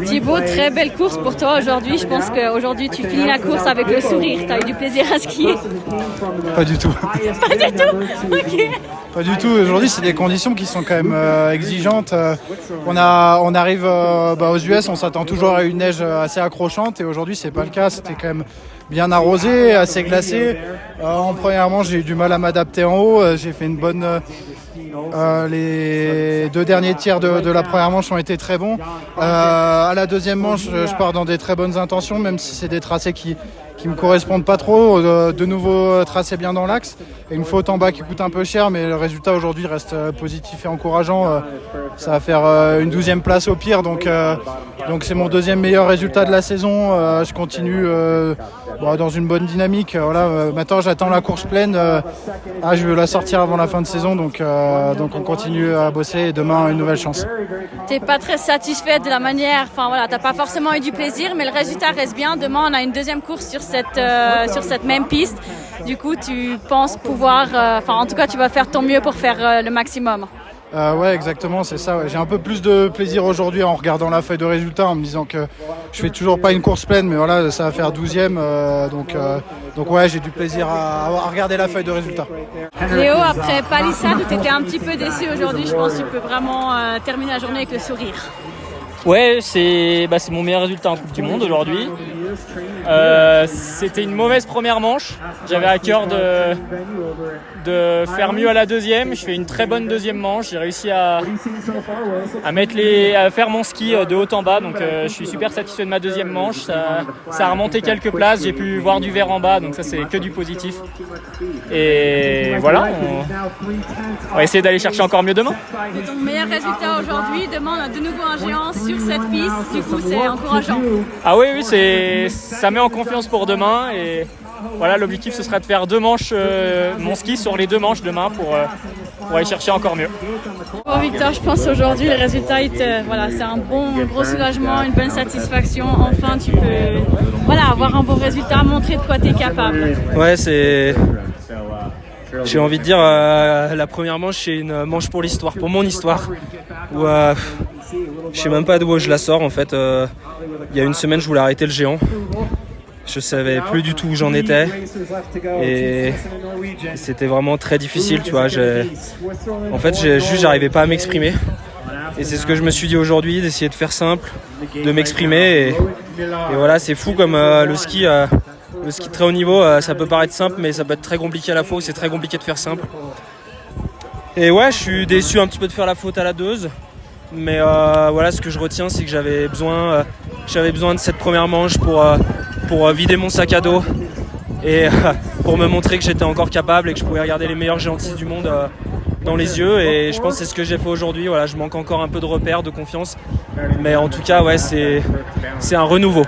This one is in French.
Thibaut, très belle course pour toi aujourd'hui. Je pense qu'aujourd'hui tu finis la course avec le sourire. Tu as eu du plaisir à skier? Pas du tout. Pas du tout. Ok. Pas du tout. Aujourd'hui, c'est des conditions qui sont quand même exigeantes. On arrive aux US, on s'attend toujours à une neige assez accrochante et aujourd'hui, c'est pas le cas. C'était quand même bien arrosé, assez glacé. En première manche, j'ai eu du mal à m'adapter en haut. J'ai fait une bonne. Les deux derniers tiers de la première manche ont été très bons. À la deuxième manche, je pars dans des très bonnes intentions, même si c'est des tracés qui me correspondent pas trop. De nouveau tracé bien dans l'axe. Et une faute en bas qui coûte un peu cher, mais le résultat aujourd'hui reste positif et encourageant. Ça va faire une 12e place au pire, donc c'est mon deuxième meilleur résultat de la saison. Je continue dans une bonne dynamique. Maintenant j'attends la course pleine. Je veux la sortir avant la fin de saison, donc on continue à bosser et demain une nouvelle chance. T'es pas très satisfait de la manière, t'as pas forcément eu du plaisir, mais le résultat reste bien. Demain on a une deuxième course sur cette même piste. Du coup, tu penses pouvoir, en tout cas, tu vas faire ton mieux pour faire le maximum. Ouais, exactement, c'est ça. Ouais. J'ai un peu plus de plaisir aujourd'hui en regardant la feuille de résultats, en me disant que je fais toujours pas une course pleine, mais voilà, ça va faire 12e. Donc ouais, j'ai du plaisir à regarder la feuille de résultats. Léo, après Palissade, tu étais un petit peu déçu aujourd'hui, je pense que tu peux vraiment terminer la journée avec le sourire. Ouais, c'est mon meilleur résultat en Coupe du Monde aujourd'hui. C'était une mauvaise première manche. J'avais à cœur de faire mieux à la deuxième. Je fais une très bonne deuxième manche. J'ai réussi à faire mon ski de haut en bas. Donc je suis super satisfait de ma deuxième manche. Ça a remonté quelques places. J'ai pu voir du vert en bas. Donc ça, c'est que du positif. Et voilà, on va essayer d'aller chercher encore mieux demain. C'est ton meilleur résultat aujourd'hui. Demain, on a de nouveau un géant sur cette piste. Du coup, c'est encourageant. Ah oui, ça met en confiance pour demain. Et voilà, l'objectif, ce sera de faire deux manches, mon ski sur les deux manches demain pour aller chercher encore mieux. Bon, Victor, je pense aujourd'hui, le résultat, c'est un gros soulagement, une bonne satisfaction. Enfin, tu peux avoir un bon résultat, montrer de quoi tu es capable. Ouais, j'ai envie de dire, la première manche, c'est une manche pour l'histoire, pour mon histoire. Où, je sais même pas d'où je la sors en fait. Il y a une semaine, je voulais arrêter le géant. Je savais plus du tout où j'en étais et c'était vraiment très difficile, tu vois. En fait, j'arrivais pas à m'exprimer et c'est ce que je me suis dit aujourd'hui, d'essayer de faire simple, de m'exprimer et voilà, c'est fou comme le ski de très haut niveau, ça peut paraître simple, mais ça peut être très compliqué à la fois. C'est très compliqué de faire simple. Et ouais, je suis déçu un petit peu de faire la faute à la deuxième. Mais voilà, ce que je retiens, c'est que j'avais besoin de cette première manche pour vider mon sac à dos et pour me montrer que j'étais encore capable et que je pouvais regarder les meilleurs géantistes du monde dans les yeux. Et je pense que c'est ce que j'ai fait aujourd'hui. Voilà, je manque encore un peu de repères, de confiance. Mais en tout cas, ouais, c'est un renouveau.